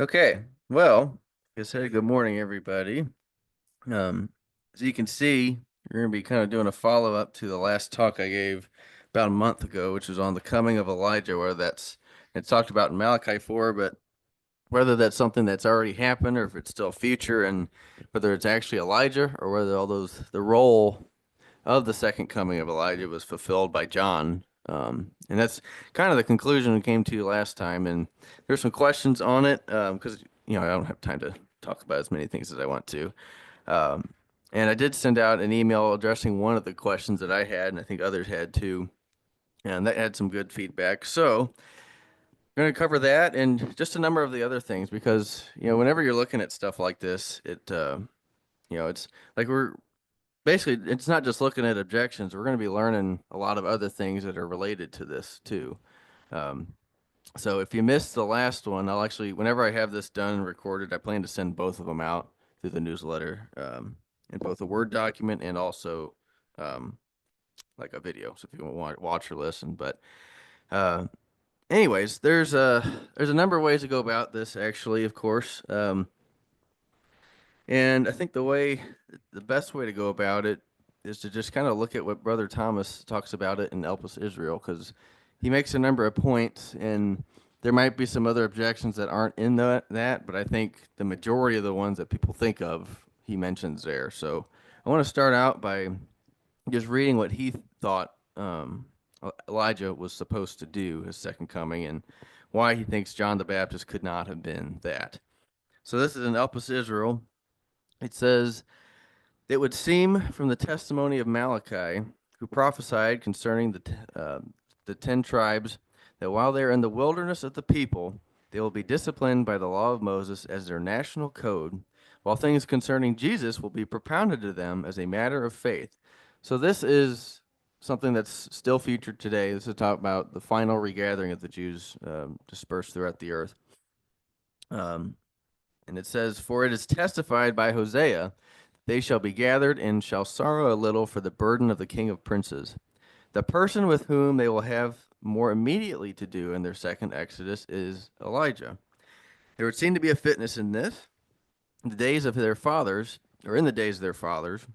Okay, well, like I said, good morning, everybody. Um, as you can see, we're going to be kind of doing a follow-up to the last talk I gave about a month ago, which was on the coming of Elijah, where it's talked about in Malachi 4, but whether that's something that's already happened or if it's still future, and whether it's actually Elijah or whether the role of the second coming of Elijah was fulfilled by John. And that's kind of the conclusion we came to last time. And there's some questions on it because, I don't have time to talk about as many things as I want to. Um, and I did send out an email addressing one of the questions that I had, and I think others had too. And that had some good feedback. So we're going to cover that and just a number of the other things because, whenever you're looking at stuff like this, it's like it's not just looking at objections. We're going to be learning a lot of other things that are related to this too. Um, so if you missed the last one, I'll actually, whenever I have this done and recorded, I plan to send both of them out through the newsletter, in both a Word document and also um, like a video. So if you want to watch or listen, but uh, anyways, there's a number of ways to go about this. Actually, of course. And I think the best way to go about it is to just kind of look at what Brother Thomas talks about it in Elpis Israel, because he makes a number of points, and there might be some other objections that aren't in that, but I think the majority of the ones that people think of, he mentions there. So I want to start out by just reading what he thought Elijah was supposed to do, his second coming, and why he thinks John the Baptist could not have been that. So this is in Elpis Israel. It says, "It would seem from the testimony of Malachi, who prophesied concerning the 10 tribes, that while they are in the wilderness of the people, they will be disciplined by the law of Moses as their national code, while things concerning Jesus will be propounded to them as a matter of faith." So this is something that's still featured today. This is talk about the final regathering of the Jews dispersed throughout the earth. Um, and it says, "For it is testified by Hosea, they shall be gathered and shall sorrow a little for the burden of the king of princes. The person with whom they will have more immediately to do in their second exodus is Elijah. There would seem to be a fitness in this. In the days of their fathers, or in the days of their fathers,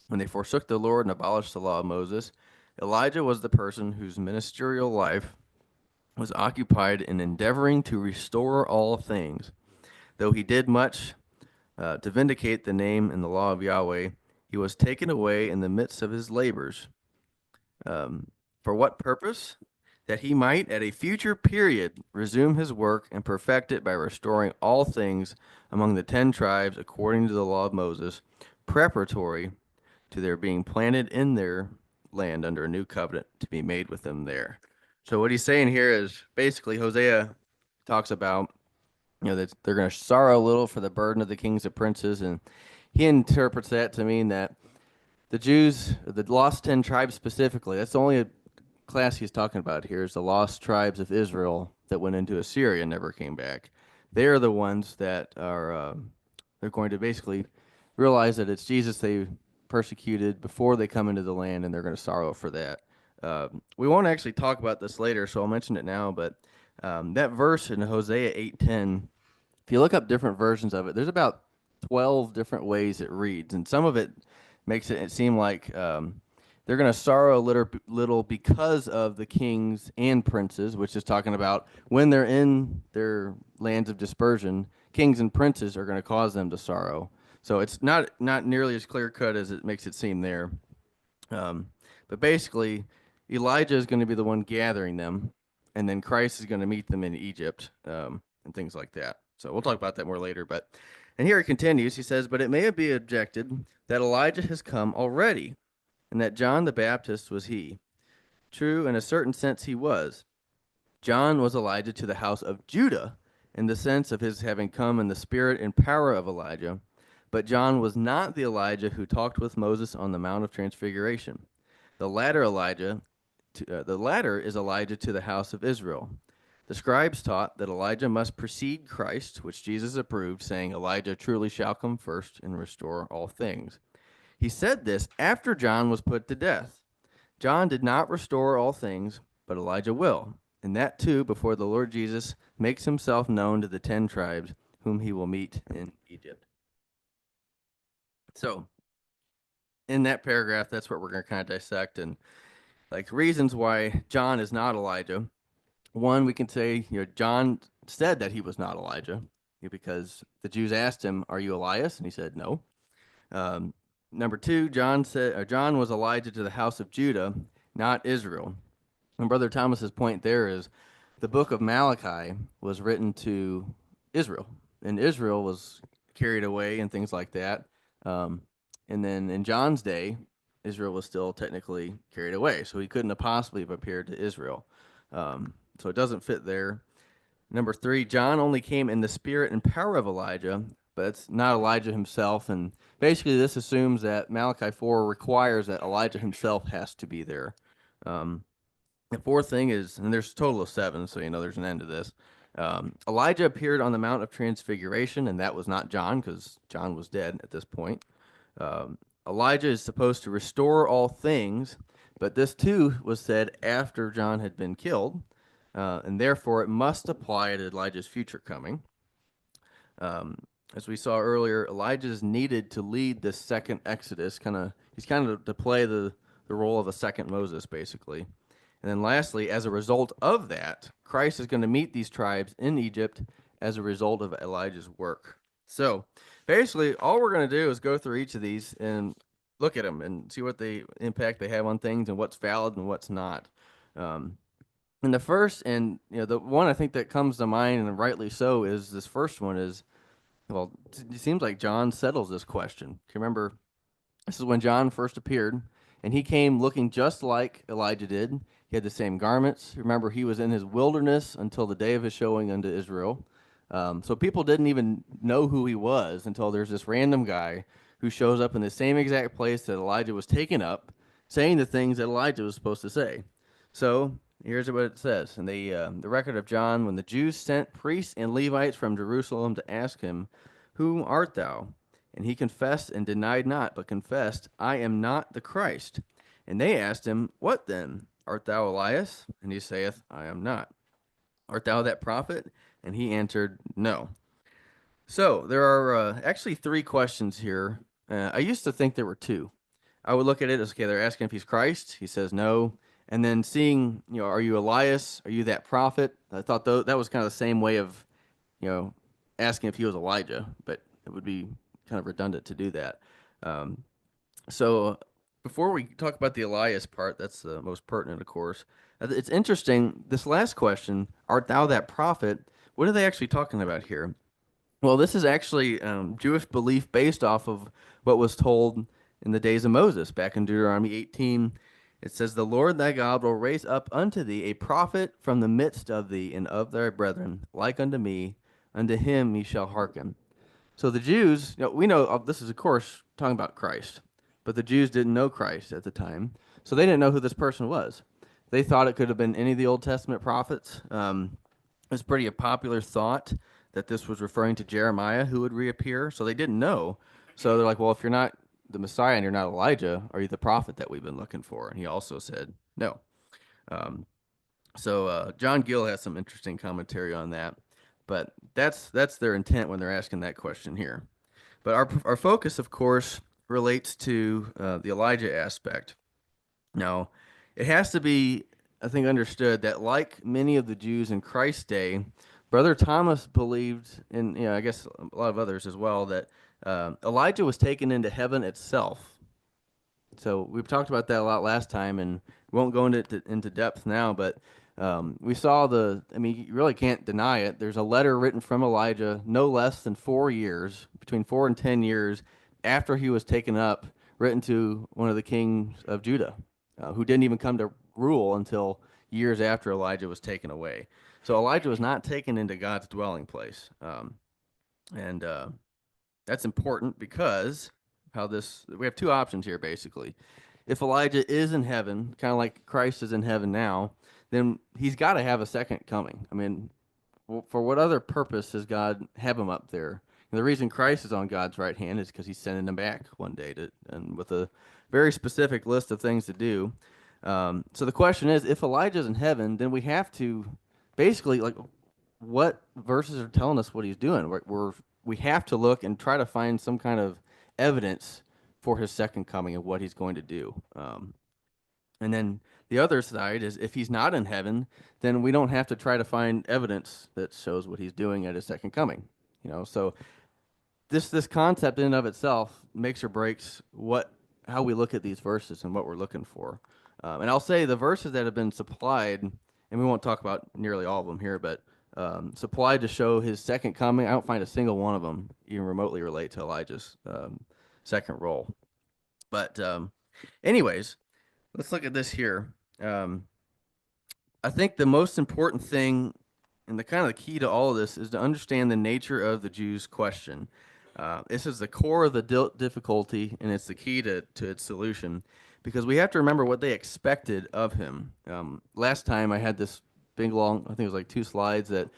when they forsook the Lord and abolished the law of Moses, Elijah was the person whose ministerial life was occupied in endeavoring to restore all things. Though he did much to vindicate the name and the law of Yahweh, he was taken away in the midst of his labors. For what purpose? That he might at a future period resume his work and perfect it by restoring all things among the 10 tribes according to the law of Moses, preparatory to their being planted in their land under a new covenant to be made with them there. So what he's saying here is basically Hosea talks about, that they're going to sorrow a little for the burden of the kings and princes, and he interprets that to mean that the Jews, the lost 10 tribes specifically, that's the only class he's talking about here, is the lost tribes of Israel that went into Assyria and never came back. They're the ones that they're going to basically realize that it's Jesus they persecuted before they come into the land, and they're going to sorrow for that. We won't actually talk about this later, so I'll mention it now, but that verse in Hosea 8:10, if you look up different versions of it, there's about 12 different ways it reads, and some of it makes it seem like they're going to sorrow a little because of the kings and princes, which is talking about when they're in their lands of dispersion, kings and princes are going to cause them to sorrow. So it's not nearly as clear cut as it makes it seem there. Um, but basically, Elijah is going to be the one gathering them, and then Christ is going to meet them in Egypt, and things like that. So we'll talk about that more later. And here it continues. He says, "But it may be objected that Elijah has come already, and that John the Baptist was he. True, in a certain sense he was. John was Elijah to the house of Judah, in the sense of his having come in the spirit and power of Elijah. But John was not the Elijah who talked with Moses on the Mount of Transfiguration. The latter the latter is Elijah to the house of Israel. The scribes taught that Elijah must precede Christ, which Jesus approved, saying, Elijah truly shall come first and restore all things. He said this after John was put to death. John did not restore all things, but Elijah will. and that too before the Lord Jesus makes himself known to the 10 tribes whom he will meet in Egypt. So, in that paragraph, that's what we're going to kind of dissect and like reasons why John is not Elijah. One, we can say, John said that he was not Elijah because the Jews asked him, "Are you Elias?" And he said, "No." Um, Number two, John was Elijah to the house of Judah, not Israel. And Brother Thomas's point there is the book of Malachi was written to Israel, and Israel was carried away and things like that. Um, and then in John's day, Israel was still technically carried away, so he couldn't have possibly have appeared to Israel. So it doesn't fit there. Number three, John only came in the spirit and power of Elijah, but it's not Elijah himself. And basically, this assumes that Malachi 4 requires that Elijah himself has to be there. Um, the fourth thing is, and there's a total of 7, so there's an end to this. Elijah appeared on the Mount of Transfiguration, and that was not John because John was dead at this point. Elijah is supposed to restore all things, but this too was said after John had been killed, and therefore it must apply to Elijah's future coming. As we saw earlier, Elijah is needed to lead this second Exodus. He's kind of to play the role of a second Moses, basically. And then lastly, as a result of that, Christ is going to meet these tribes in Egypt as a result of Elijah's work. So basically, all we're going to do is go through each of these and look at them and see what the impact they have on things and what's valid and what's not. And the first, and the one I think that comes to mind, and rightly so, is this first one is, well, it seems like John settles this question. Can you remember? This is when John first appeared, and he came looking just like Elijah did. He had the same garments. Remember, he was in his wilderness until the day of his showing unto Israel. So people didn't even know who he was until there's this random guy who shows up in the same exact place that Elijah was taken up, saying the things that Elijah was supposed to say. So here's what it says in the record of John: when the Jews sent priests and Levites from Jerusalem to ask him, "Who art thou?" And he confessed and denied not, but confessed, "I am not the Christ." And they asked him, "What then? Art thou Elias?" And he saith, "I am not." "Art thou that prophet?" And he answered, "No." So there are actually 3 questions here. I used to think there were 2. I would look at it as, okay, they're asking if he's Christ. He says no. And then seeing, are you Elias? Are you that prophet? I thought that was kind of the same way of, asking if he was Elijah, but it would be kind of redundant to do that. So before we talk about the Elias part, that's the most pertinent, of course. It's interesting. This last question, "Art thou that prophet?" What are they actually talking about here? Well, this is actually Jewish belief based off of what was told in the days of Moses, back in Deuteronomy 18. It says, "The Lord thy God will raise up unto thee a prophet from the midst of thee and of thy brethren, like unto me. Unto him ye shall hearken." So the Jews, we know this is, of course, talking about Christ, but the Jews didn't know Christ at the time, so they didn't know who this person was. They thought it could have been any of the Old Testament prophets. It's pretty a popular thought that this was referring to Jeremiah, who would reappear, so they didn't know. So they're like, well, if you're not the Messiah and you're not Elijah, are you the prophet that we've been looking for? And he also said no. So John Gill has some interesting commentary on that, but that's their intent when they're asking that question here. But our focus, of course, relates to the Elijah aspect. Now, it has to be, I think, understood that like many of the Jews in Christ's day, Brother Thomas believed, and I guess a lot of others as well, that Elijah was taken into heaven itself. So we've talked about that a lot last time, and we won't go into depth now, but we saw you really can't deny it. There's a letter written from Elijah no less than 4 years, between 4 and 10 years after he was taken up, written to one of the kings of Judah, who didn't even come to rule until years after Elijah was taken away. So Elijah was not taken into God's dwelling place. And that's important because we have 2 options here, basically. If Elijah is in heaven, kind of like Christ is in heaven now, then he's got to have a second coming. I mean, for what other purpose does God have him up there? And the reason Christ is on God's right hand is because he's sending him back one day and with a very specific list of things to do. So the question is, if Elijah's in heaven, then we have to basically like what verses are telling us what he's doing. We have to look and try to find some kind of evidence for his second coming and what he's going to do. And then the other side is if he's not in heaven, then we don't have to try to find evidence that shows what he's doing at his second coming. So this concept in and of itself makes or breaks what how we look at these verses and what we're looking for. And I'll say the verses that have been supplied, and we won't talk about nearly all of them here, but supplied to show his second coming, I don't find a single one of them even remotely relate to Elijah's second role. But anyways, let's look at this here. I think the most important thing and the kind of the key to all of this is to understand the nature of the Jews' question. This is the core of the difficulty, and it's the key to its solution, because we have to remember what they expected of him. Last time I had this big long, I think it was like 2 slides that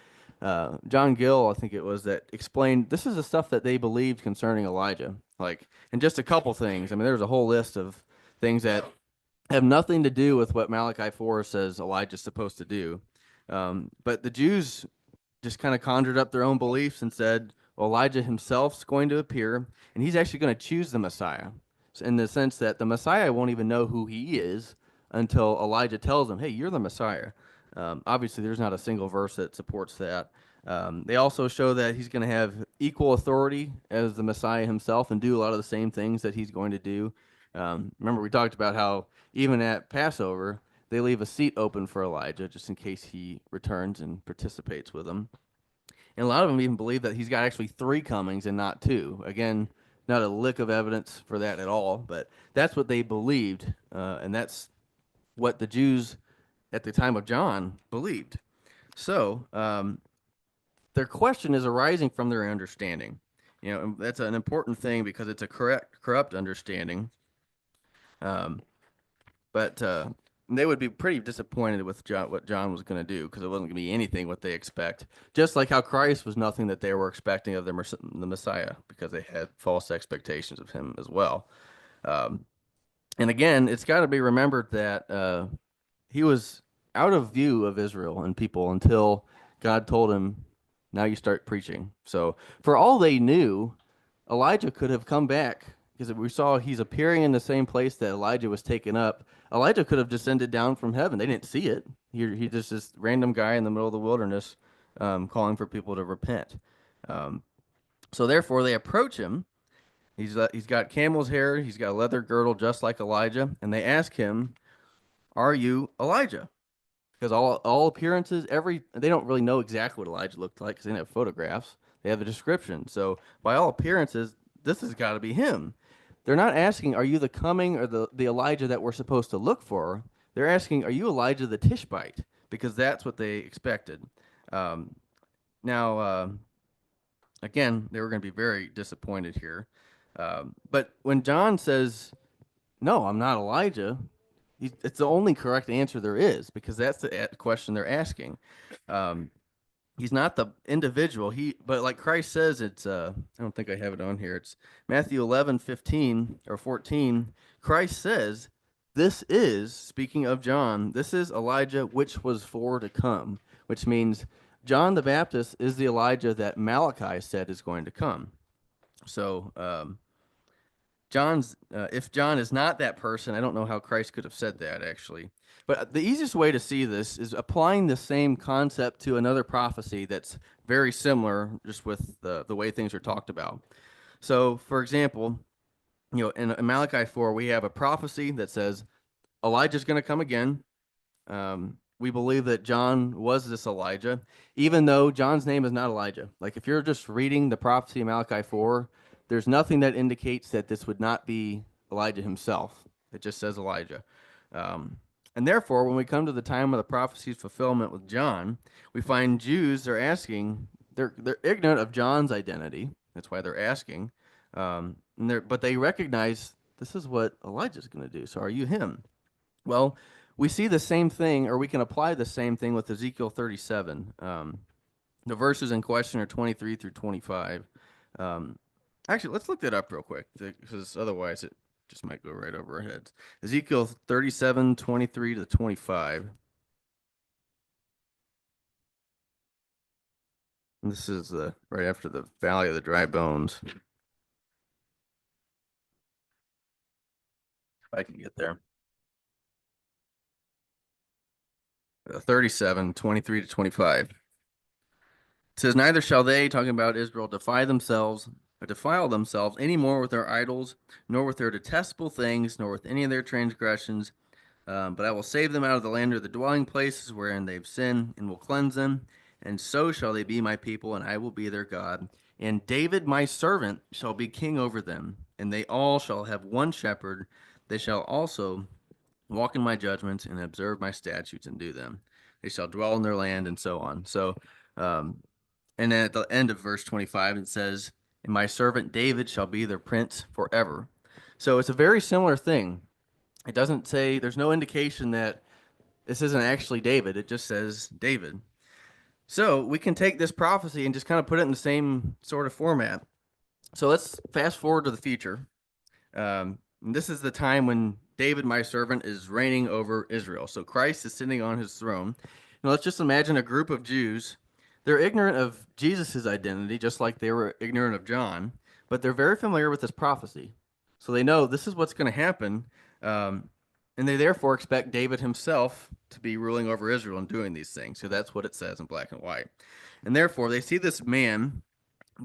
John Gill, I think it was, that explained this is the stuff that they believed concerning Elijah. And just a couple things. I mean, there's a whole list of things that have nothing to do with what Malachi 4 says Elijah's supposed to do. But the Jews just kind of conjured up their own beliefs and said, well, Elijah himself's going to appear, and he's actually going to choose the Messiah, in the sense that the Messiah won't even know who he is until Elijah tells him, hey, you're the Messiah. Obviously, there's not a single verse that supports that. They also show that he's going to have equal authority as the Messiah himself and do a lot of the same things that he's going to do. Remember, we talked about how even at Passover, they leave a seat open for Elijah just in case he returns and participates with them. And a lot of them even believe that he's got actually 3 comings and not 2. Again, not a lick of evidence for that at all, but that's what they believed, and that's what the Jews at the time of John believed. So their question is arising from their understanding. And that's an important thing because it's a corrupt understanding. But they would be pretty disappointed with what John was going to do, because it wasn't going to be anything what they expect. Just like how Christ was nothing that they were expecting of the Messiah, because they had false expectations of him as well. And again, it's got to be remembered that he was out of view of Israel and people until God told him, now you start preaching. So for all they knew, Elijah could have come back, because we saw he's appearing in the same place that Elijah was taken up. Elijah could have descended down from heaven. They didn't see it. He just this random guy in the middle of the wilderness calling for people to repent. So therefore, they approach him. He's got camel's hair. He's got a leather girdle just like Elijah. And they ask him, are you Elijah? Because all appearances, they don't really know exactly what Elijah looked like because they didn't have photographs. They have a description. So by all appearances, this has got to be him. They're not asking, are you the coming or the Elijah that we're supposed to look for? They're asking, are you Elijah the Tishbite? Because that's what they expected. Now, again, they were going to be very disappointed here. But when John says, no, I'm not Elijah, it's the only correct answer there is, because that's the question they're asking. He's not the individual. But like Christ says, it's I don't think I have it on here. It's Matthew 11:15 or 14. Christ says, this is, speaking of John, this is Elijah which was for to come, which means John the Baptist is the Elijah that Malachi said is going to come. So if John is not that person, I don't know how Christ could have said that, actually. But the easiest way to see this is applying the same concept to another prophecy that's very similar, just with the way things are talked about. So, for example, in Malachi 4, we have a prophecy that says Elijah's going to come again. We believe that John was this Elijah, even though John's name is not Elijah. Like, if you're just reading the prophecy of Malachi 4, there's nothing that indicates that this would not be Elijah himself. It just says Elijah. And therefore, when we come to the time of the prophecy's fulfillment with John, we find Jews are asking, they're ignorant of John's identity. That's why they're asking. But they recognize this is what Elijah's going to do. So are you him? Well, we see the same thing, or we can apply the same thing with Ezekiel 37. The verses in question are 23 through 25. Actually, let's look that up real quick, because otherwise just might go right over our heads. Ezekiel 37:23 to 25. And this is right after the Valley of the Dry Bones. If I can get there. 37:23 to 25. It says, neither shall they, talking about Israel, defile themselves any more with their idols, nor with their detestable things, nor with any of their transgressions. But I will save them out of the land of the dwelling places wherein they've sinned, and will cleanse them. And so shall they be my people, and I will be their God. And David my servant shall be king over them, and they all shall have one shepherd. They shall also walk in my judgments and observe my statutes and do them. They shall dwell in their land, and so on. So, um, and then at the end of verse 25, it says, and my servant David shall be their prince forever. So it's a very similar thing. It doesn't say, there's no indication that this isn't actually David. It just says David. So we can take this prophecy and just kind of put it in the same sort of format. So let's fast forward to the future. This is the time when David, my servant, is reigning over Israel. So Christ is sitting on his throne. Now let's just imagine a group of Jews. They're ignorant of Jesus' identity, just like they were ignorant of John, but they're very familiar with this prophecy. So they know this is what's going to happen. And they therefore expect David himself to be ruling over Israel and doing these things. So that's what it says in black and white. And therefore, they see this man,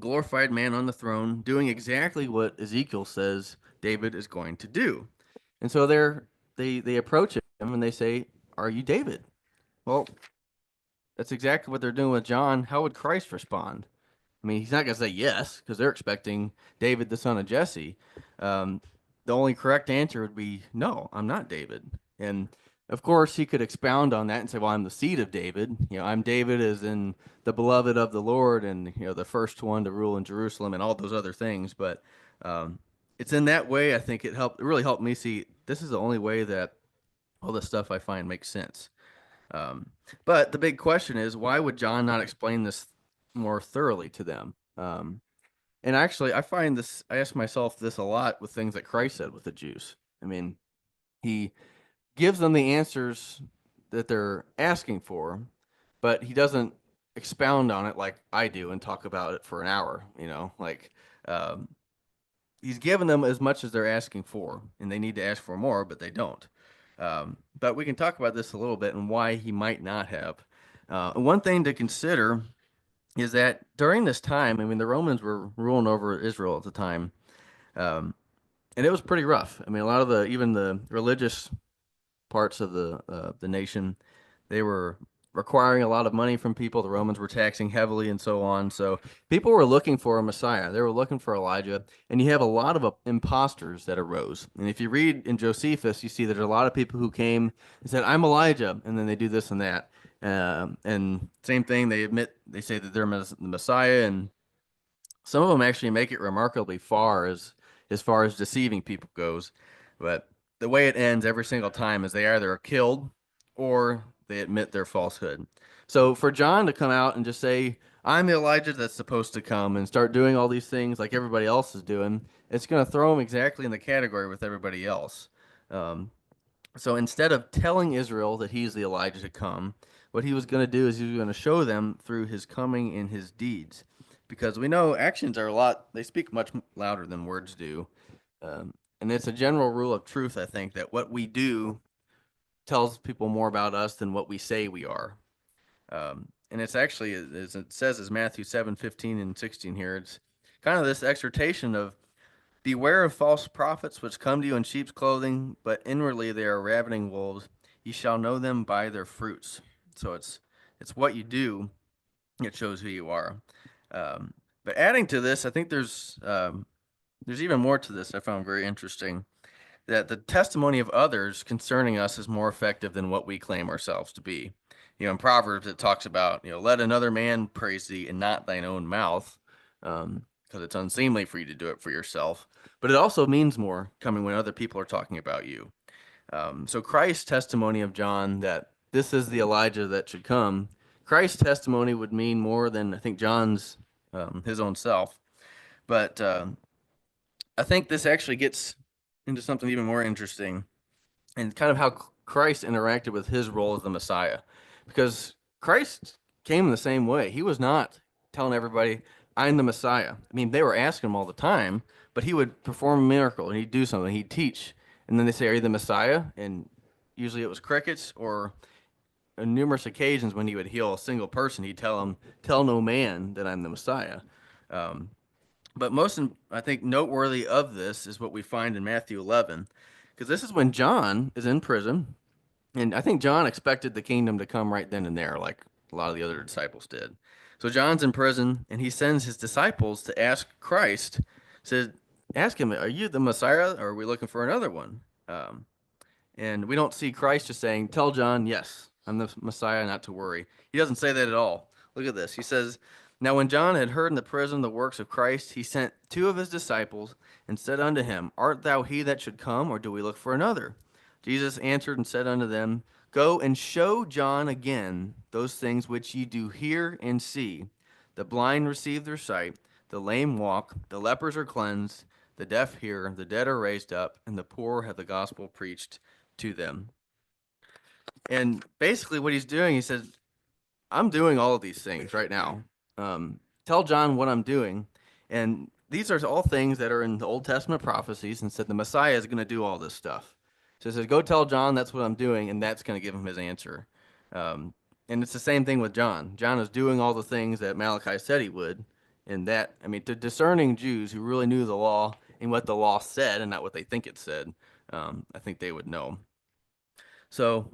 glorified man on the throne, doing exactly what Ezekiel says David is going to do. And so they approach him and they say, are you David? Well, that's exactly what they're doing with John. How would Christ respond? I mean, he's not going to say yes because they're expecting David, the son of Jesse. The only correct answer would be, no, I'm not David. And of course, he could expound on that and say, well, I'm the seed of David. I'm David as in the beloved of the Lord and, the first one to rule in Jerusalem and all those other things. But it's in that way, I think it really helped me see this is the only way that all the stuff I find makes sense. But the big question is, why would John not explain this more thoroughly to them? And actually, I ask myself this a lot with things that Christ said with the Jews. I mean, he gives them the answers that they're asking for, but he doesn't expound on it like I do and talk about it for an hour, um, he's given them as much as they're asking for, and they need to ask for more, but they don't. But we can talk about this a little bit and why he might not have. One thing to consider is that during this time, I mean, the Romans were ruling over Israel at the time, and it was pretty rough. I mean, a lot of even the religious parts of the nation, they were requiring a lot of money from people. The Romans were taxing heavily and so on. So people were looking for a Messiah. They were looking for Elijah. And you have a lot of imposters that arose. And if you read in Josephus, you see there's a lot of people who came and said, I'm Elijah. And then they do this and that. And same thing, they say that they're the Messiah. And some of them actually make it remarkably far as far as deceiving people goes. But the way it ends every single time is they either are killed or they admit their falsehood. So for John to come out and just say, I'm the Elijah that's supposed to come and start doing all these things like everybody else is doing, it's going to throw him exactly in the category with everybody else. So instead of telling Israel that he's the Elijah to come, what he was going to do is he was going to show them through his coming and his deeds. Because we know actions are they speak much louder than words do. And it's a general rule of truth, I think, that what we do tells people more about us than what we say we are. And it's actually, as it says, as Matthew 7:15 and 16 here, it's kind of this exhortation of beware of false prophets which come to you in sheep's clothing, but inwardly they are ravening wolves. You shall know them by their fruits. So it's what you do. It shows who you are. But adding to this, I think there's even more to this I found very interesting, that the testimony of others concerning us is more effective than what we claim ourselves to be. In Proverbs, it talks about, let another man praise thee and not thine own mouth, because it's unseemly for you to do it for yourself. But it also means more coming when other people are talking about you. So Christ's testimony of John that this is the Elijah that should come, Christ's testimony would mean more than I think John's his own self. But I think this actually gets into something even more interesting, and kind of how Christ interacted with his role as the Messiah. Because Christ came in the same way. He was not telling everybody, I'm the Messiah. I mean, they were asking him all the time, but he would perform a miracle and he'd do something, he'd teach. And then they say, are you the Messiah? And usually it was crickets, or on numerous occasions when he would heal a single person, he'd tell them, tell no man that I'm the Messiah. Um, but most, I think, noteworthy of this is what we find in Matthew 11, because this is when John is in prison, and I think John expected the kingdom to come right then and there, like a lot of the other disciples did. So John's in prison, and he sends his disciples to ask Christ, says, ask him, are you the Messiah, or are we looking for another one? Um, and we don't see Christ just saying, tell John, yes, I'm the Messiah, not to worry. He doesn't say that at all. Look at this. He says, now when John had heard in the prison the works of Christ, he sent two of his disciples and said unto him, art thou he that should come, or do we look for another? Jesus answered and said unto them, go and show John again those things which ye do hear and see. The blind receive their sight, the lame walk, the lepers are cleansed, the deaf hear, the dead are raised up, and the poor have the gospel preached to them. And basically, what he's doing, he says, I'm doing all of these things right now. Tell John what I'm doing. And these are all things that are in the Old Testament prophecies, and said the Messiah is going to do all this stuff. So he says, go tell John that's what I'm doing, and that's going to give him his answer. And it's the same thing with John. John is doing all the things that Malachi said he would. And that, I mean, to discerning Jews who really knew the law and what the law said and not what they think it said, I think they would know. So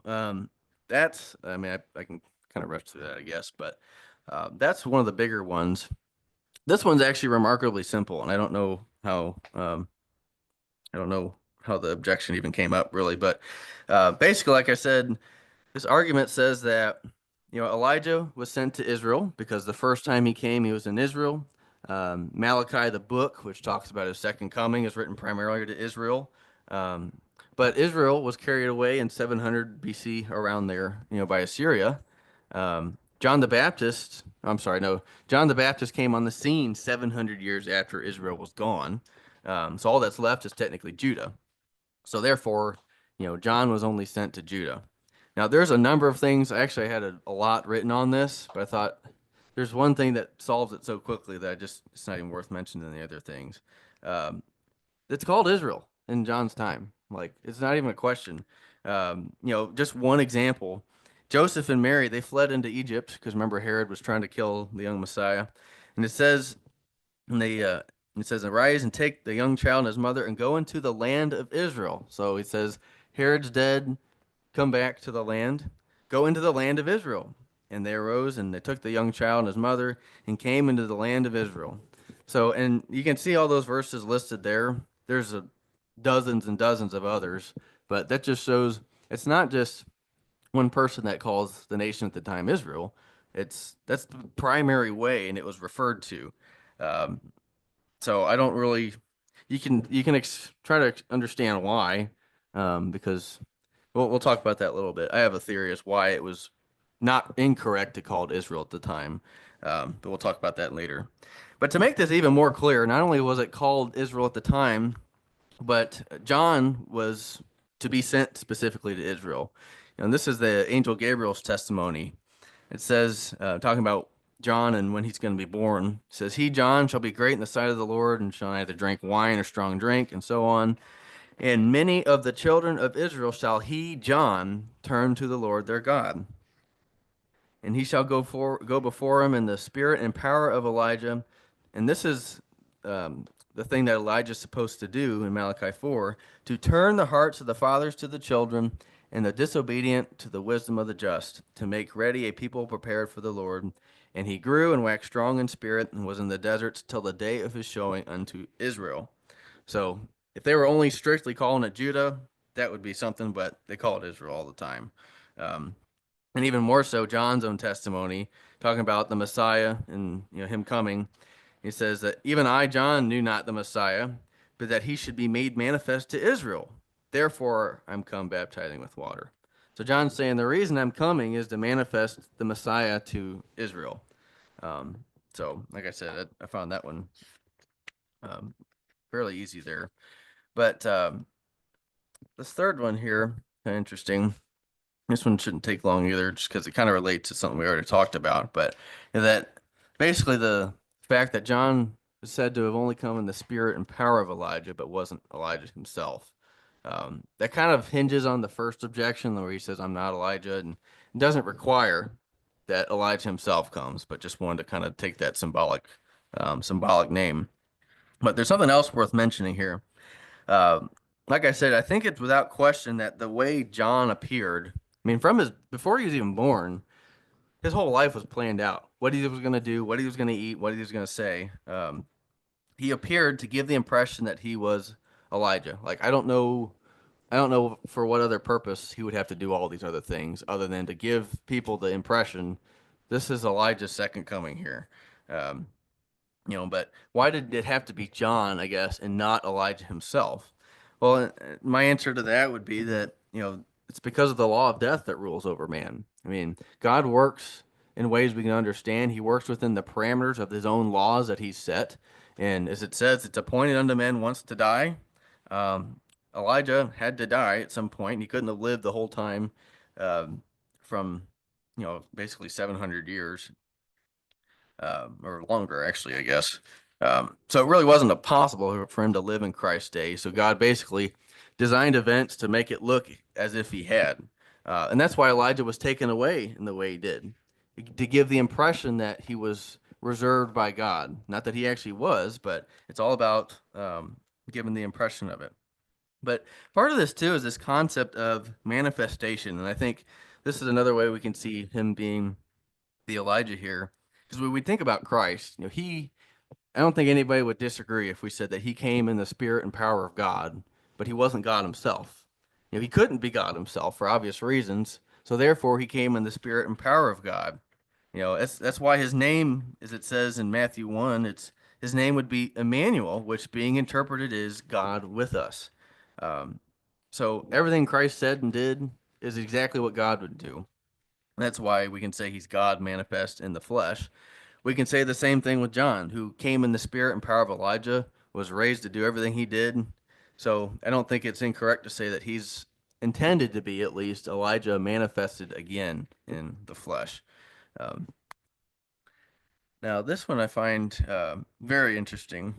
that's, I mean, I can kind of rush through that, I guess, but that's one of the bigger ones. This one's actually remarkably simple, and I don't know how the objection even came up really, but basically, like I said, this argument says that Elijah was sent to Israel because the first time he came, he was in Israel. Malachi, the book, which talks about his second coming, is written primarily to Israel. Um, but Israel was carried away in 700 BC around there, by Assyria. John the Baptist, I'm sorry, no, John the Baptist came on the scene 700 years after Israel was gone. So all that's left is technically Judah. So therefore, John was only sent to Judah. Now, there's a number of things. Actually, I had a lot written on this, but I thought there's one thing that solves it so quickly that it's not even worth mentioning the other things. Um, it's called Israel in John's time. Like, it's not even a question. Just one example. Joseph and Mary, they fled into Egypt because remember Herod was trying to kill the young Messiah. And it says, and they it says, arise and take the young child and his mother and go into the land of Israel. So he says, Herod's dead, come back to the land, go into the land of Israel. And they arose and they took the young child and his mother and came into the land of Israel. So, and you can see all those verses listed there. There's dozens and dozens of others, but that just shows it's not just one person that calls the nation at the time Israel. That's the primary way, and it was referred to. Um, so I don't really. You can try to understand why, because we'll talk about that a little bit. I have a theory as why it was not incorrect to call it Israel at the time, but we'll talk about that later. But to make this even more clear, not only was it called Israel at the time, but John was to be sent specifically to Israel. And this is the angel Gabriel's testimony. It says, talking about John and when he's going to be born, it says, he, John, shall be great in the sight of the Lord and shall neither drink wine or strong drink, and so on. And many of the children of Israel shall he, John, turn to the Lord their God. And he shall go before him in the spirit and power of Elijah. And this is the thing that Elijah is supposed to do in Malachi 4, to turn the hearts of the fathers to the children and the disobedient to the wisdom of the just, to make ready a people prepared for the Lord. And he grew and waxed strong in spirit and was in the deserts till the day of his showing unto Israel. So if they were only strictly calling it Judah, that would be something, but they call it Israel all the time. And even more so, John's own testimony, talking about the Messiah and him coming. He says that even I, John, knew not the Messiah, but that he should be made manifest to Israel. Therefore, I'm come baptizing with water. So John's saying the reason I'm coming is to manifest the Messiah to Israel. So, like I said, I found that one fairly easy there. But This third one here, kind of interesting. This one shouldn't take long either, just because it kind of relates to something we already talked about. But that basically the fact that John is said to have only come in the spirit and power of Elijah, but wasn't Elijah himself. That kind of hinges on the first objection, where he says, "I'm not Elijah," and doesn't require that Elijah himself comes, but just wanted to kind of take that symbolic name. But there's something else worth mentioning here. Um, like I said, I think it's without question that the way John appeared, I mean, from his before he was even born, his whole life was planned out. What he was going to do, what he was going to eat, what he was going to say. He appeared to give the impression that he was Elijah. Like I don't know for what other purpose he would have to do all these other things other than to give people the impression this is Elijah's second coming here. Um, but why did it have to be John, I guess, and not Elijah himself? Well, my answer to that would be that, it's because of the law of death that rules over man. I mean, God works in ways we can understand. He works within the parameters of his own laws that he's set. And as it says, it's appointed unto men once to die. Um, Elijah had to die at some point. He couldn't have lived the whole time from, basically 700 years or longer, actually, I guess. So it really wasn't possible for him to live in Christ's day. So God basically designed events to make it look as if he had. And that's why Elijah was taken away in the way he did, to give the impression that he was reserved by God. Not that he actually was, but it's all about giving the impression of it. But part of this, too, is this concept of manifestation. And I think this is another way we can see him being the Elijah here. Because when we think about Christ, I don't think anybody would disagree if we said that he came in the spirit and power of God, but he wasn't God himself. He couldn't be God himself for obvious reasons. So therefore, he came in the spirit and power of God. That's why his name, as it says in Matthew 1, his name would be Emmanuel, which being interpreted is God with us. Um, so everything Christ said and did is exactly what God would do. That's why we can say he's God manifest in the flesh. We can say the same thing with John, who came in the spirit and power of Elijah, was raised to do everything he did. So I don't think it's incorrect to say that he's intended to be at least Elijah manifested again in the flesh. Um, Now, this one I find very interesting.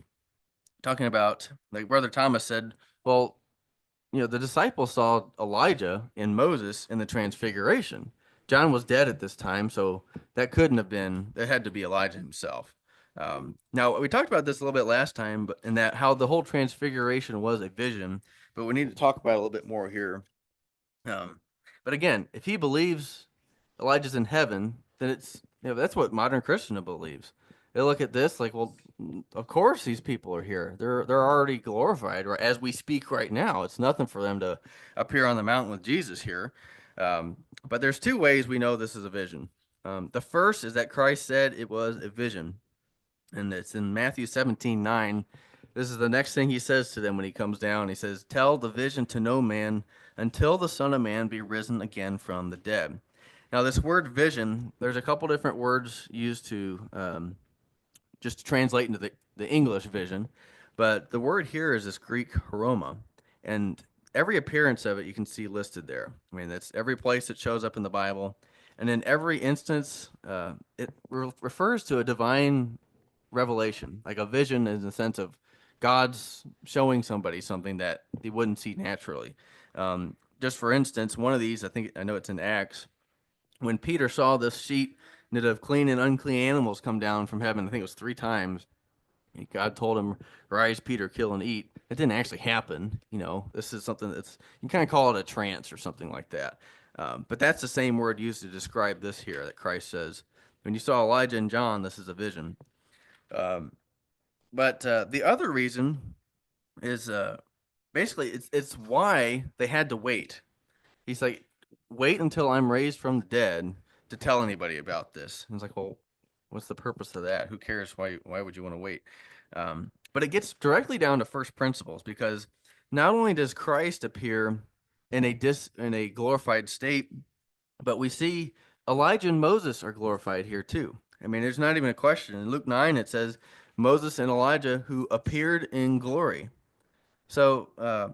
Talking about, like Brother Thomas said, well, the disciples saw Elijah and Moses in the transfiguration. John was dead at this time, so that couldn't have been, that had to be Elijah himself. Now, we talked about this a little bit last time, but in that how the whole transfiguration was a vision, but we need to talk about it a little bit more here. But again, if he believes Elijah's in heaven, then that's what modern Christian believes. They look at this like, well, of course these people are here. They're already glorified, right? As we speak right now, it's nothing for them to appear on the mountain with Jesus here. But there's two ways we know this is a vision. The first is that Christ said it was a vision, and it's in Matthew 17:9. This is the next thing he says to them when he comes down. He says, "Tell the vision to no man until the Son of Man be risen again from the dead." Now, this word vision, there's a couple different words used to just to translate into the English vision, but the word here is this Greek haroma, and every appearance of it you can see listed there. I mean, that's every place it shows up in the Bible, and in every instance, it refers to a divine revelation, like a vision in the sense of God's showing somebody something that they wouldn't see naturally. Just for instance, one of these, I know it's in Acts, when Peter saw this sheet knit of clean and unclean animals come down from heaven, I think it was 3 times. God told him, "Rise, Peter, kill and eat." It didn't actually happen. This is something that's, you kind of call it a trance or something like that. But that's the same word used to describe this here that Christ says, when you saw Elijah and John, this is a vision. Um, but the other reason is basically it's why they had to wait. He's like, wait until I'm raised from the dead to tell anybody about this. And it's like, well, what's the purpose of that? Who cares? Why would you want to wait? But it gets directly down to first principles, because not only does Christ appear in a glorified state, but we see Elijah and Moses are glorified here too. I mean, there's not even a question. In Luke 9, it says Moses and Elijah who appeared in glory. So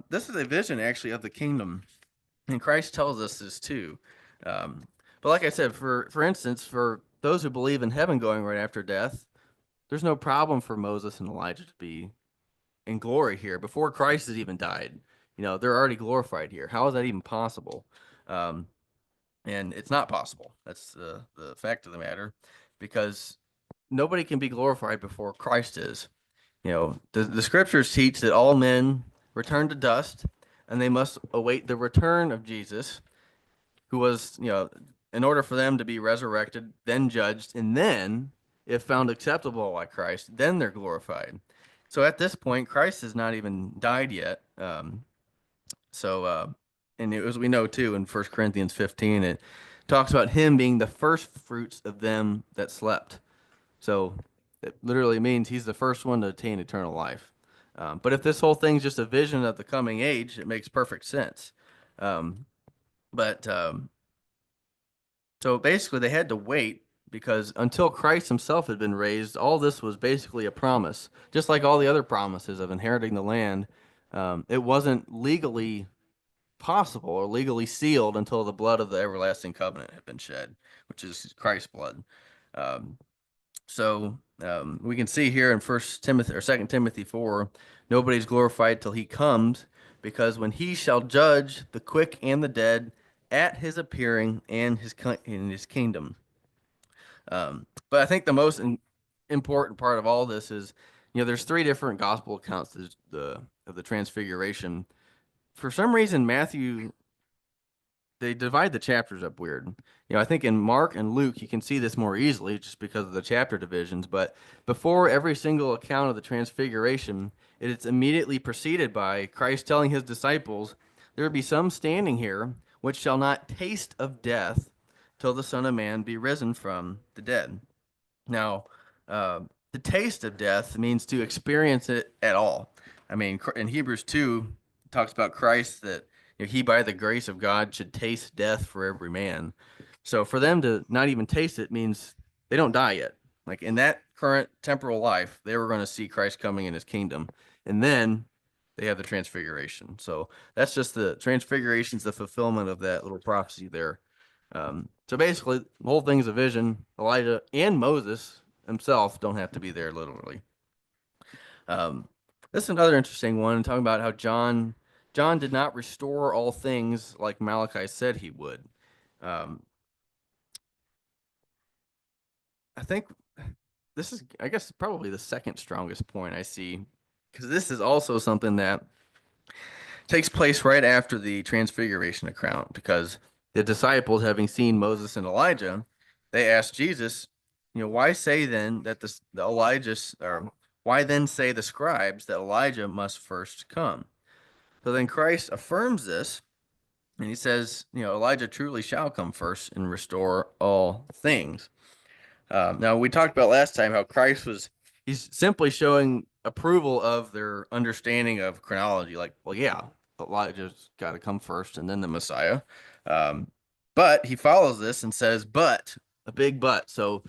this is a vision actually of the kingdom, and Christ tells us this too. Um, but like I said, for instance, for those who believe in heaven going right after death, there's no problem for Moses and Elijah to be in glory here before Christ has even died. They're already glorified here. How is that even possible? Um, and it's not possible. That's the fact of the matter, because nobody can be glorified before Christ is. The scriptures teach that all men return to dust, and they must await the return of Jesus, who was, in order for them to be resurrected, then judged, and then, if found acceptable by Christ, then they're glorified. So at this point, Christ has not even died yet. So, and as we know too, in 1 Corinthians 15, it talks about him being the first fruits of them that slept. So it literally means he's the first one to attain eternal life. But if this whole thing's just a vision of the coming age, it makes perfect sense. Um, but So basically, they had to wait because until Christ himself had been raised, all this was basically a promise. Just like all the other promises of inheriting the land, it wasn't legally possible or legally sealed until the blood of the everlasting covenant had been shed, which is Christ's blood. Um, so we can see here in First Timothy or Second Timothy 4, nobody's glorified till he comes, because when he shall judge the quick and the dead at his appearing and in his kingdom. But I think the most important part of all this is, there's three different gospel accounts of the transfiguration. For some reason, Matthew, they divide the chapters up weird. I think in Mark and Luke, you can see this more easily just because of the chapter divisions. But before every single account of the transfiguration, it is immediately preceded by Christ telling his disciples, "There will be some standing here which shall not taste of death till the Son of Man be risen from the dead." Now, uh, the taste of death means to experience it at all. I mean, in Hebrews 2, it talks about Christ that, he by the grace of God should taste death for every man. So for them to not even taste it means they don't die yet. Like in that current temporal life, they were going to see Christ coming in his kingdom. And then they have the transfiguration. So that's just the transfiguration's the fulfillment of that little prophecy there. So basically, the whole thing's a vision. Elijah and Moses himself don't have to be there literally. Um, this is another interesting one, talking about how John did not restore all things like Malachi said he would. Um, I think this is, I guess, probably the second strongest point I see, because this is also something that takes place right after the transfiguration account, because the disciples, having seen Moses and Elijah, they asked Jesus, why say then that the Elijah, or why then say the scribes that Elijah must first come? So then Christ affirms this, and he says, Elijah truly shall come first and restore all things. Now, we talked about last time how he's simply showing approval of their understanding of chronology. Like, well, yeah, Elijah's got to come first and then the Messiah. Um, but he follows this and says, but, a big but. So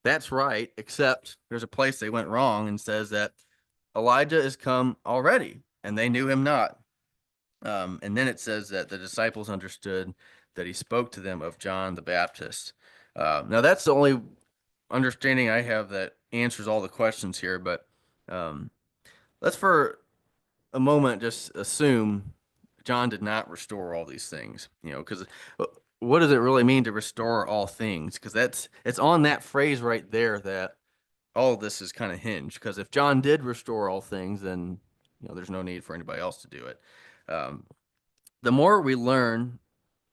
that's right, except there's a place they went wrong, and says that Elijah is come already and they knew him not. And then it says that the disciples understood that he spoke to them of John the Baptist. Now, that's the only understanding I have that answers all the questions here, but um, let's for a moment just assume John did not restore all these things, because what does it really mean to restore all things? Because it's on that phrase right there that all of this is kind of hinged. Because if John did restore all things, then there's no need for anybody else to do it. Um, the more we learn,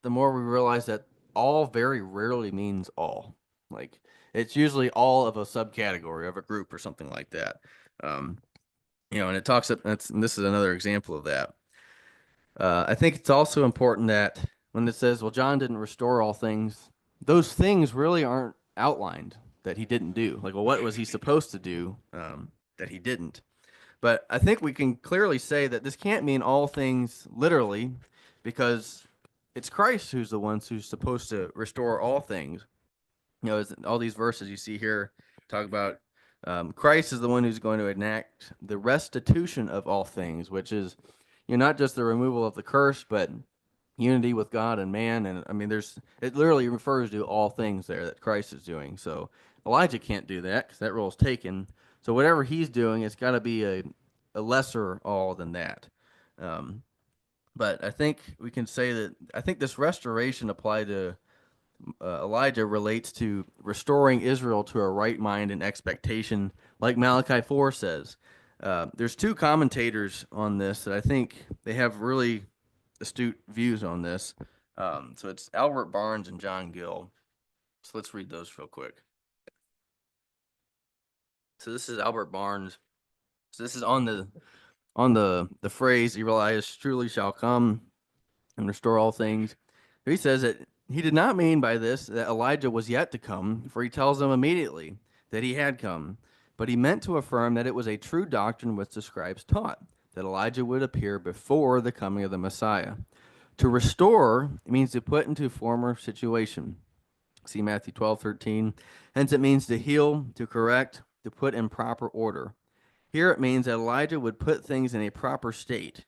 the more we realize that all very rarely means all. Like it's usually all of a subcategory of a group or something like that. Um, and it talks. And this is another example of that. I think it's also important that when it says, "Well, John didn't restore all things," those things really aren't outlined that he didn't do. Like, well, what was he supposed to do that he didn't? But I think we can clearly say that this can't mean all things literally, because it's Christ who's the one who's supposed to restore all things. All these verses you see here talk about Christ is the one who's going to enact the restitution of all things, which is, not just the removal of the curse, but unity with God and man. And I mean, it literally refers to all things there that Christ is doing. So Elijah can't do that because that role is taken. So whatever he's doing, it's got to be a lesser all than that. Um, but I think we can say that I think this restoration applied to Elijah relates to restoring Israel to a right mind and expectation, like Malachi 4 says. There's two commentators on this that I think they have really astute views on this. So it's Albert Barnes and John Gill. So let's read those real quick. So this is Albert Barnes. So this is on the phrase Elias truly shall come and restore all things. He says that he did not mean by this that Elijah was yet to come, for he tells them immediately that he had come. But he meant to affirm that it was a true doctrine which the scribes taught, that Elijah would appear before the coming of the Messiah. To restore means to put into former situation. See Matthew 12:13. Hence it means to heal, to correct, to put in proper order. Here it means that Elijah would put things in a proper state.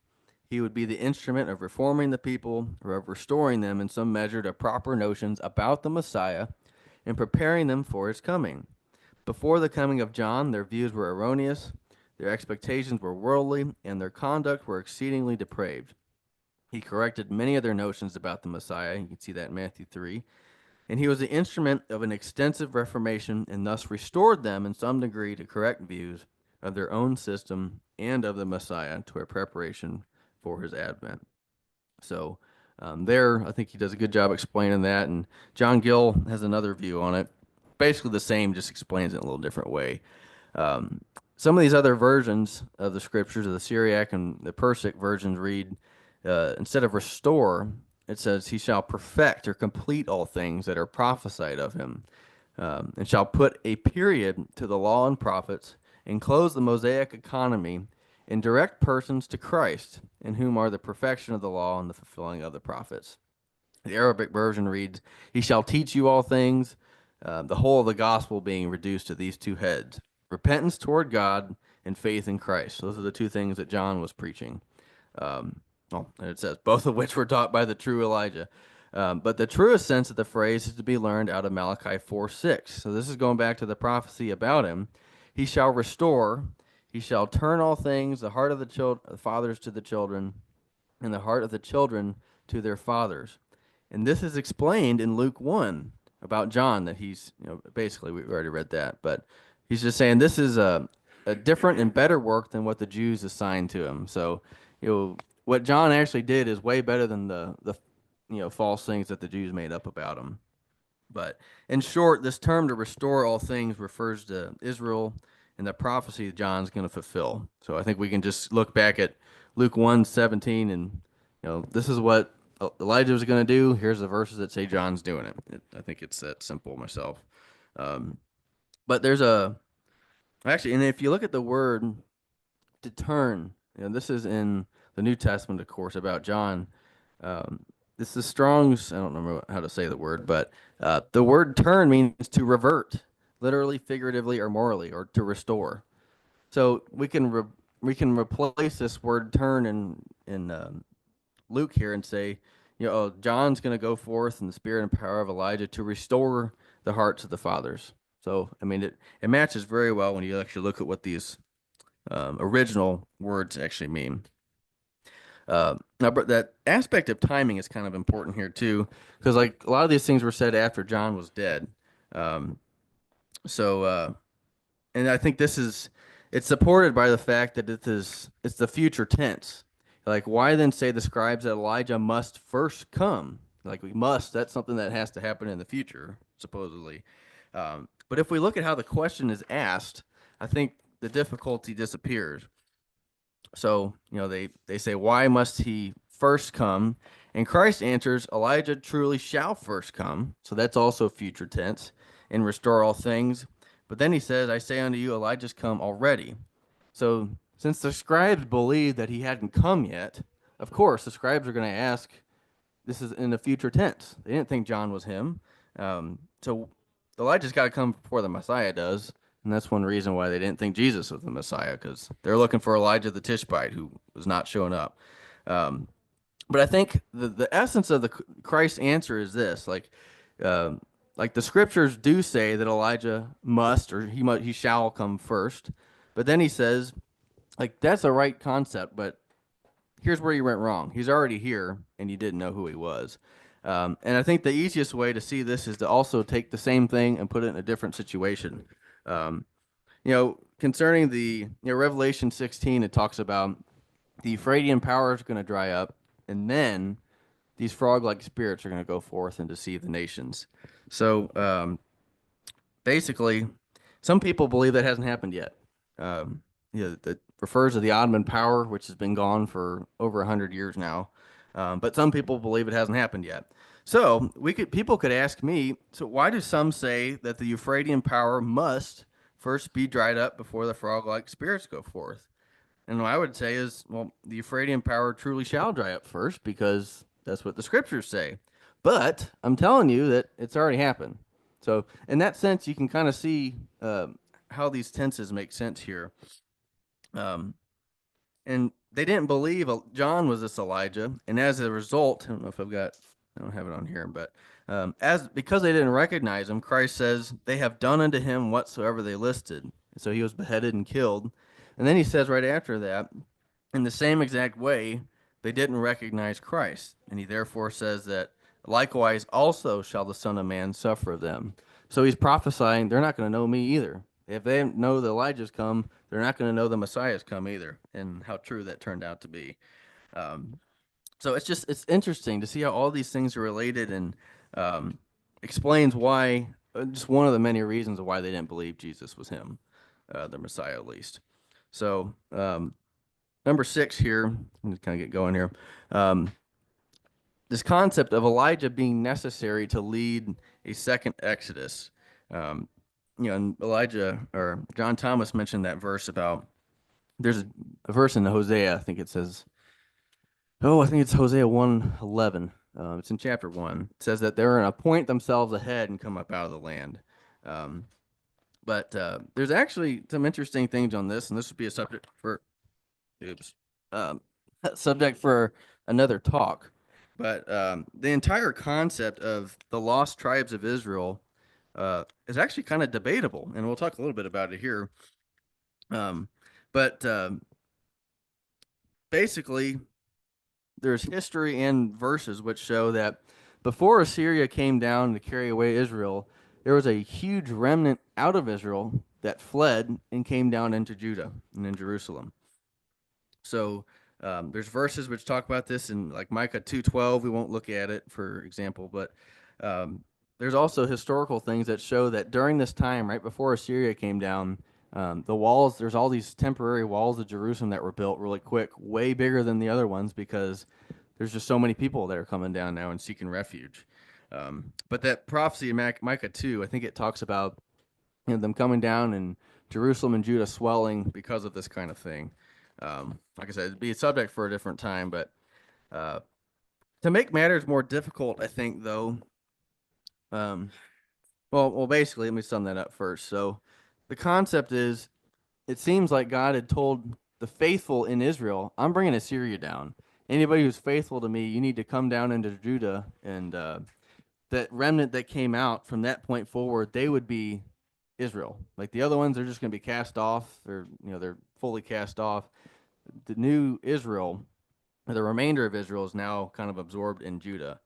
He would be the instrument of reforming the people, or of restoring them in some measure to proper notions about the Messiah and preparing them for his coming. Before the coming of John, their views were erroneous, their expectations were worldly, and their conduct were exceedingly depraved. He corrected many of their notions about the Messiah. You can see that in Matthew 3. And he was the instrument of an extensive reformation and thus restored them in some degree to correct views of their own system and of the Messiah to a preparation for his advent. So I think he does a good job explaining that. And John Gill has another view on it. Basically the same, just explains it in a little different way. Some of these other versions of the scriptures, of the Syriac and the Persic versions, read, instead of restore, it says, he shall perfect or complete all things that are prophesied of him, and shall put a period to the law and prophets, and close the Mosaic economy, and direct persons to Christ, in whom are the perfection of the law and the fulfilling of the prophets. The Arabic version reads, he shall teach you all things, the whole of the gospel being reduced to these two heads, repentance toward God and faith in Christ. Those are the two things that John was preaching. And it says, both of which were taught by the true Elijah. But the truest sense of the phrase is to be learned out of Malachi 4:6. So this is going back to the prophecy about him. He shall restore, he shall turn all things, the heart of the fathers to the children, and the heart of the children to their fathers. And this is explained in Luke 1 about John, that he's, basically we already read that, but he's just saying this is a different and better work than what the Jews assigned to him. So, what John actually did is way better than the false things that the Jews made up about him. But in short, this term to restore all things refers to Israel and the prophecy John's going to fulfill. So I think we can just look back at Luke 1:17 and, this is what Elijah was going to do. Here's the verses that say John's doing it. I think it's that simple myself. But there's actually, and if you look at the word to turn, this is in the New Testament, of course, about John. This is Strong's, I don't remember how to say the word, but the word turn means to revert, literally, figuratively, or morally, or to restore. So we can replace this word turn in Luke here and say, John's going to go forth in the spirit and power of Elijah to restore the hearts of the fathers. So, I mean, it matches very well when you actually look at what these original words actually mean. Now, but that aspect of timing is kind of important here too, because like a lot of these things were said after John was dead. And I think it's supported by the fact that it's the future tense. Like, why then say the scribes that Elijah must first come? Like, that's something that has to happen in the future, supposedly. But if we look at how the question is asked, I think the difficulty disappears. So, they say, why must he first come? And Christ answers, Elijah truly shall first come. So that's also future tense, and restore all things. But then he says, I say unto you, Elijah's come already. So since the scribes believed that he hadn't come yet, of course, the scribes are going to ask, this is in the future tense. They didn't think John was him. So Elijah's got to come before the Messiah does. And that's one reason why they didn't think Jesus was the Messiah, because they're looking for Elijah the Tishbite, who was not showing up. Um, but I think the essence of the Christ's answer is this, like the scriptures do say that Elijah must, or he shall come first, but then he says, like, that's a right concept, but here's where you went wrong. He's already here, and you didn't know who he was. And I think the easiest way to see this is to also take the same thing and put it in a different situation. Um, concerning Revelation 16, it talks about the Euphratean power is going to dry up, and then these frog-like spirits are going to go forth and deceive the nations. So basically, some people believe that hasn't happened yet. That refers to the Ottoman power, which has been gone for over 100 years now. But some people believe it hasn't happened yet. So people could ask me, so why do some say that the Euphratean power must first be dried up before the frog-like spirits go forth? And what I would say is, well, the Euphratean power truly shall dry up first, because that's what the scriptures say. But I'm telling you that it's already happened. So in that sense, you can kind of see how these tenses make sense here. And they didn't believe John was this Elijah, and as a result, I don't know if I don't have it on here, but because they didn't recognize him, Christ says they have done unto him whatsoever they listed. So he was beheaded and killed, and then he says right after that, in the same exact way, they didn't recognize Christ, and he therefore says that likewise also shall the Son of Man suffer of them. So he's prophesying they're not going to know me either. If they know the Elijah's come, they're not going to know the Messiah's come either, and how true that turned out to be. Um, so it's interesting to see how all these things are related, and explains why, just one of the many reasons why they didn't believe Jesus was him, the Messiah at least. So number 6 here, I'm just kind of get going here. This concept of Elijah being necessary to lead a second Exodus. And Elijah, or John Thomas mentioned that verse about, there's a verse in Hosea, I think it says, I think it's Hosea 1:11. It's in chapter 1. It says that they're going to appoint themselves ahead and come up out of the land. But there's actually some interesting things on this, and this would be a subject for, subject for another talk. But the entire concept of the lost tribes of Israel is actually kind of debatable, and we'll talk a little bit about it here. But basically, there's history and verses which show that before Assyria came down to carry away Israel, there was a huge remnant out of Israel that fled and came down into Judah and in Jerusalem. So there's verses which talk about this in, like, Micah 2:12. We won't look at it, for example, but there's also historical things that show that during this time, right before Assyria came down, the walls, there's all these temporary walls of Jerusalem that were built really quick, way bigger than the other ones, because there's just so many people that are coming down now and seeking refuge. But that prophecy in Micah 2, I think it talks about them coming down and Jerusalem and Judah swelling because of this kind of thing. Like I said, it'd be a subject for a different time, but to make matters more difficult, I think, though, basically, let me sum that up first. So the concept is, it seems like God had told the faithful in Israel, I'm bringing Assyria down. Anybody who's faithful to me, you need to come down into Judah, and that remnant that came out from that point forward, they would be Israel. Like the other ones, they're just going to be cast off. They're fully cast off. The new Israel, the remainder of Israel, is now kind of absorbed in Judah.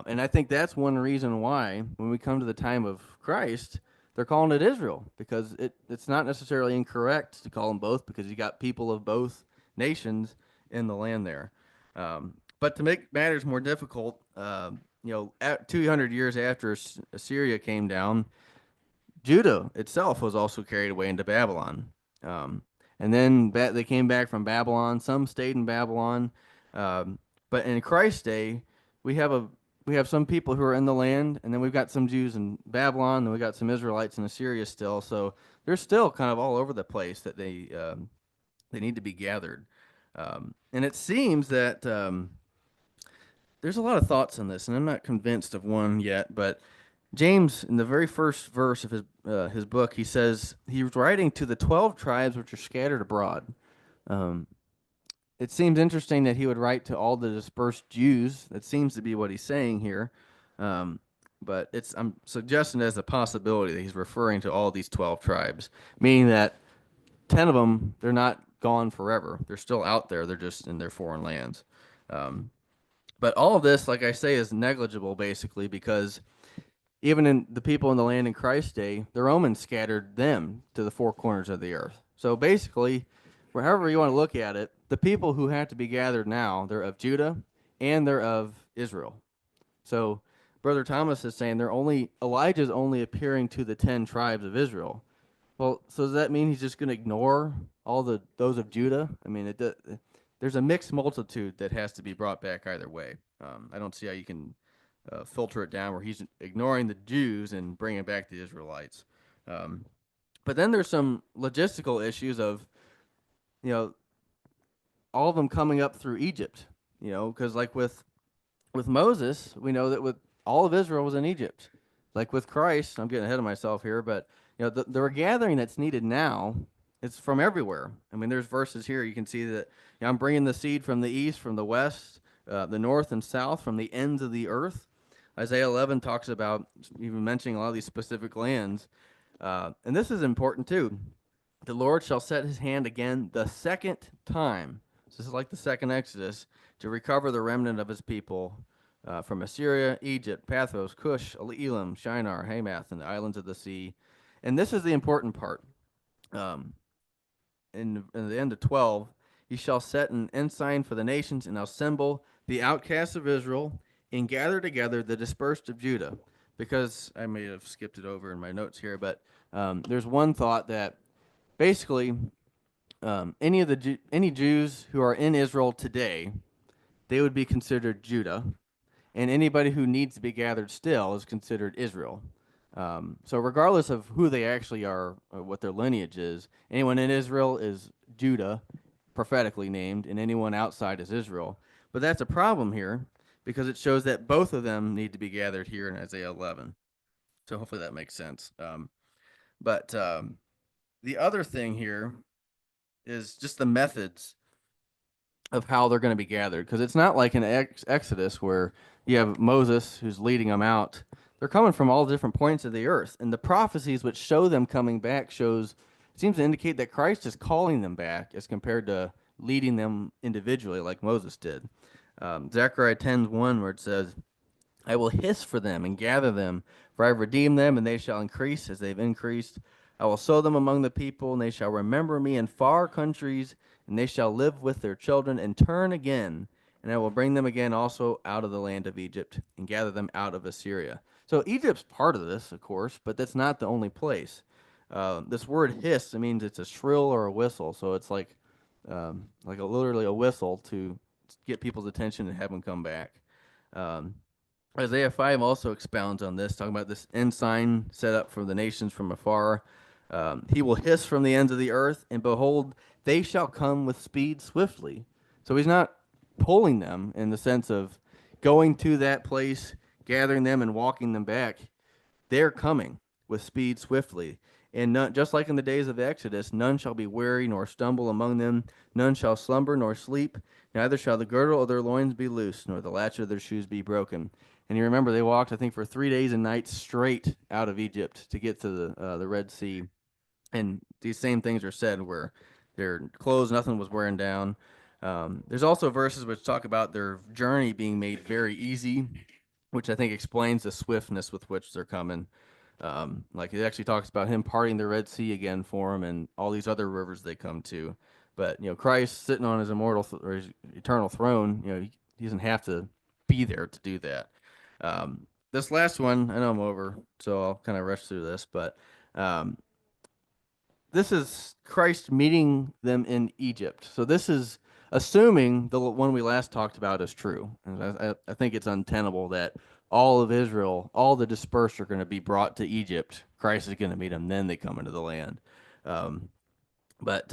And I think that's one reason why, when we come to the time of Christ, they're calling it Israel, because it's not necessarily incorrect to call them both, because you got people of both nations in the land there. But to make matters more difficult, 200 years after Assyria came down, Judah itself was also carried away into Babylon. And then they came back from Babylon. Some stayed in Babylon. But in Christ's day, we have some people who are in the land, and then we've got some Jews in Babylon, and we've got some Israelites in Assyria still. So they're still kind of all over the place that they need to be gathered. And it seems that there's a lot of thoughts on this, and I'm not convinced of one yet, but James, in the very first verse of his book, he says he's writing to the 12 tribes which are scattered abroad. Um, it seems interesting that he would write to all the dispersed Jews. That seems to be what he's saying here. Um, but I'm suggesting as a possibility that he's referring to all these 12 tribes, meaning that 10 of them, they're not gone forever. They're still out there. They're just in their foreign lands. Um, but all of this, like I say, is negligible basically because even in the people in the land in Christ's day, the Romans scattered them to the four corners of the earth. So basically, however you want to look at it, the people who have to be gathered now, they're of Judah and they're of Israel. So Brother Thomas is saying Elijah's only appearing to the 10 tribes of Israel. Well, so does that mean he's just going to ignore all those of Judah? I mean, there's a mixed multitude that has to be brought back either way. I don't see how you can filter it down where he's ignoring the Jews and bringing back the Israelites. Um, but then there's some logistical issues of, you know, all of them coming up through Egypt. Because like with Moses, we know that with all of Israel was in Egypt. Like with Christ, I'm getting ahead of myself here, but the regathering that's needed now, it's from everywhere. I mean, there's verses here you can see that I'm bringing the seed from the east, from the west, the north and south, from the ends of the earth. Isaiah 11 talks about even mentioning a lot of these specific lands, and this is important too. The Lord shall set his hand again the second time. So this is like the second Exodus to recover the remnant of his people from Assyria, Egypt, Pathros, Cush, Elam, Shinar, Hamath, and the islands of the sea. And this is the important part. Um, in the end of 12, he shall set an ensign for the nations and assemble the outcasts of Israel and gather together the dispersed of Judah. Because I may have skipped it over in my notes here, but there's one thought that basically any Jews who are in Israel today, they would be considered Judah, and anybody who needs to be gathered still is considered Israel. So regardless of who they actually are, or what their lineage is, anyone in Israel is Judah, prophetically named, and anyone outside is Israel. But that's a problem here because it shows that both of them need to be gathered here in Isaiah 11. So hopefully that makes sense. But the other thing here is just the methods of how they're going to be gathered, because it's not like in Exodus where you have Moses who's leading them out. They're coming from all different points of the earth, and the prophecies which show them coming back seems to indicate that Christ is calling them back as compared to leading them individually like Moses did. Zechariah 10:1, where it says, I will hiss for them and gather them, for I have redeemed them, and they shall increase as they've increased. I will sow them among the people, and they shall remember me in far countries, and they shall live with their children and turn again. And I will bring them again also out of the land of Egypt, and gather them out of Assyria. So Egypt's part of this, of course, but that's not the only place. This word hiss, it means it's a shrill or a whistle, so it's literally a whistle to get people's attention and have them come back. Um, Isaiah 5 also expounds on this, talking about this ensign set up for the nations from afar. He will hiss from the ends of the earth, and behold, they shall come with speed swiftly. So he's not pulling them in the sense of going to that place, gathering them, and walking them back. They're coming with speed swiftly. And none, just like in the days of the Exodus, none shall be weary nor stumble among them. None shall slumber nor sleep. Neither shall the girdle of their loins be loosed, nor the latch of their shoes be broken. And you remember they walked, I think, for 3 days and nights straight out of Egypt to get to the Red Sea. And these same things are said where their clothes, nothing was wearing down. There's also verses which talk about their journey being made very easy, which I think explains the swiftness with which they're coming. Like it actually talks about him parting the Red Sea again for them and all these other rivers they come to. But Christ sitting on his or his eternal throne, he doesn't have to be there to do that. This last one, I know I'm over, so I'll kind of rush through this, but um, this is Christ meeting them in Egypt. So this is assuming the one we last talked about is true. And I think it's untenable that all of Israel, all the dispersed are going to be brought to Egypt. Christ is going to meet them, then they come into the land. Um, but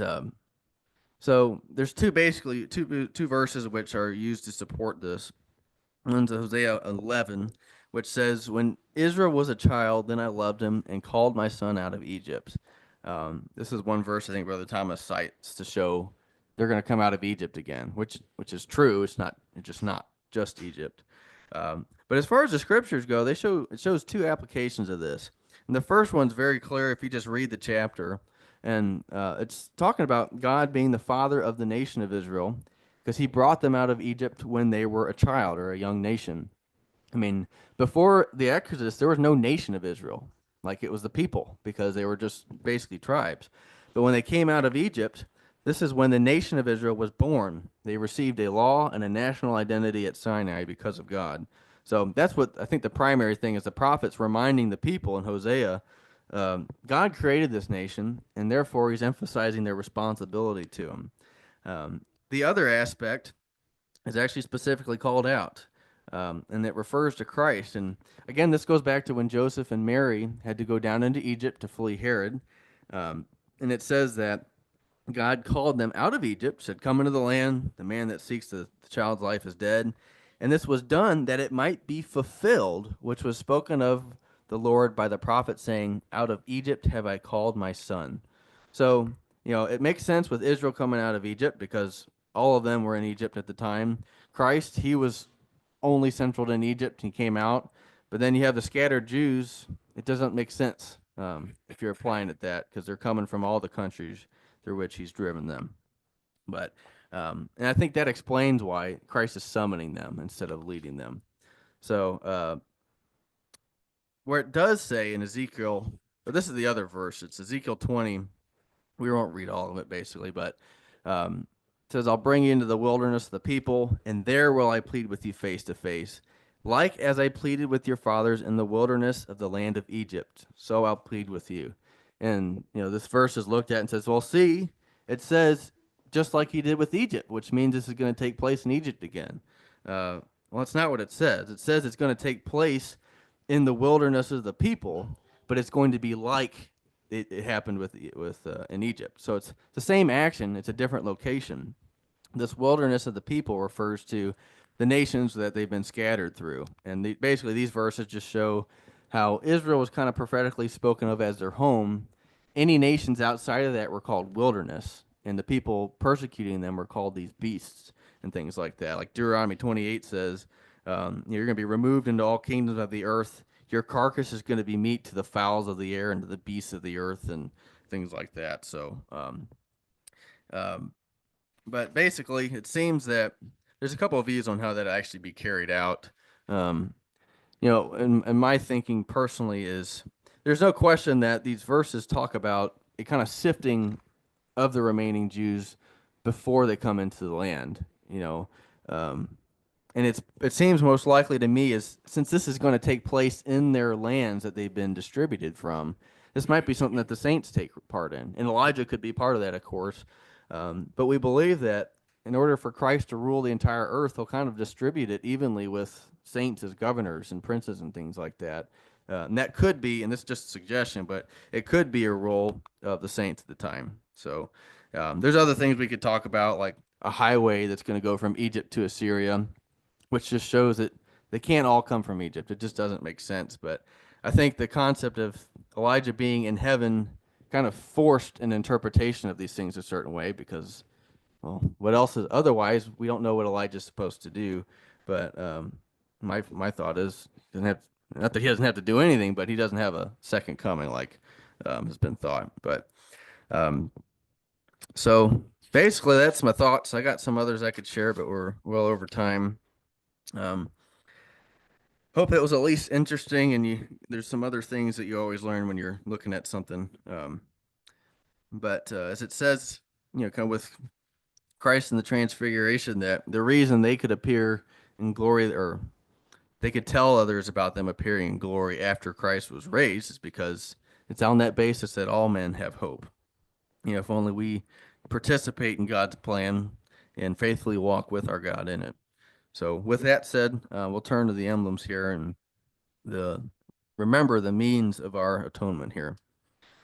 so there's basically two verses which are used to support this. One's Hosea 11, which says, "When Israel was a child, then I loved him and called my son out of Egypt." This is one verse I think Brother Thomas cites to show they're going to come out of Egypt again, which is true. It's just not just Egypt. But as far as the scriptures go, it shows two applications of this. And the first one's very clear if you just read the chapter, and it's talking about God being the father of the nation of Israel because He brought them out of Egypt when they were a child or a young nation. I mean, before the Exodus, there was no nation of Israel. Like it was the people because they were just basically tribes. But when they came out of Egypt, this is when the nation of Israel was born. They received a law and a national identity at Sinai because of God. So that's what I think the primary thing is the prophets reminding the people in Hosea, God created this nation, and therefore He's emphasizing their responsibility to Him. The other aspect is actually specifically called out, and it refers to Christ. And again, this goes back to when Joseph and Mary had to go down into Egypt to flee Herod. And it says that God called them out of Egypt, said, "Come into the land. The man that seeks the child's life is dead." And this was done that it might be fulfilled, which was spoken of the Lord by the prophet, saying, "Out of Egypt have I called my son." So, it makes sense with Israel coming out of Egypt because all of them were in Egypt at the time. Christ, He was only central in Egypt. He came out. But then you have the scattered Jews. It doesn't make sense if you're applying it that because they're coming from all the countries through which He's driven them. But and I think that explains why Christ is summoning them instead of leading them. So where it does say in Ezekiel, but this is the other verse, it's Ezekiel 20. We won't read all of it basically, but it says, "I'll bring you into the wilderness of the people, and there will I plead with you face to face. Like as I pleaded with your fathers in the wilderness of the land of Egypt, so I'll plead with you." And, this verse is looked at and says, well, see, it says just like He did with Egypt, which means this is going to take place in Egypt again. Well, it's not what it says. It says it's going to take place in the wilderness of the people, but it's going to be like it happened with in Egypt. So it's the same action. It's a different location. This wilderness of the people refers to the nations that they've been scattered through. And basically, these verses just show how Israel was kind of prophetically spoken of as their home. Any nations outside of that were called wilderness, and the people persecuting them were called these beasts and things like that. Like Deuteronomy 28 says, you're going to be removed into all kingdoms of the earth. Your carcass is going to be meat to the fowls of the air and to the beasts of the earth and things like that. So, but basically, it seems that there's a couple of views on how that actually be carried out. And my thinking personally is there's no question that these verses talk about a kind of sifting of the remaining Jews before they come into the land. And it seems most likely to me is since this is going to take place in their lands that they've been distributed from, this might be something that the saints take part in. And Elijah could be part of that, of course. But we believe that in order for Christ to rule the entire earth, He'll kind of distribute it evenly with saints as governors and princes and things like that. And that could be, and this is just a suggestion, but it could be a role of the saints at the time. So there's other things we could talk about, like a highway that's going to go from Egypt to Assyria, which just shows that they can't all come from Egypt. It just doesn't make sense. But I think the concept of Elijah being in heaven kind of forced an interpretation of these things a certain way because, well, what else is otherwise? We don't know what Elijah's supposed to do. But my thought is, not that He doesn't have to do anything, but He doesn't have a second coming like has been thought. But so basically, that's my thoughts. I got some others I could share, but we're well over time. Hope it was at least interesting, and there's some other things that you always learn when you're looking at something. But as it says, kind of with Christ and the Transfiguration, that the reason they could appear in glory, or they could tell others about them appearing in glory after Christ was raised, is because it's on that basis that all men have hope. If only we participate in God's plan and faithfully walk with our God in it. So with that said, we'll turn to the emblems here and remember the means of our atonement here.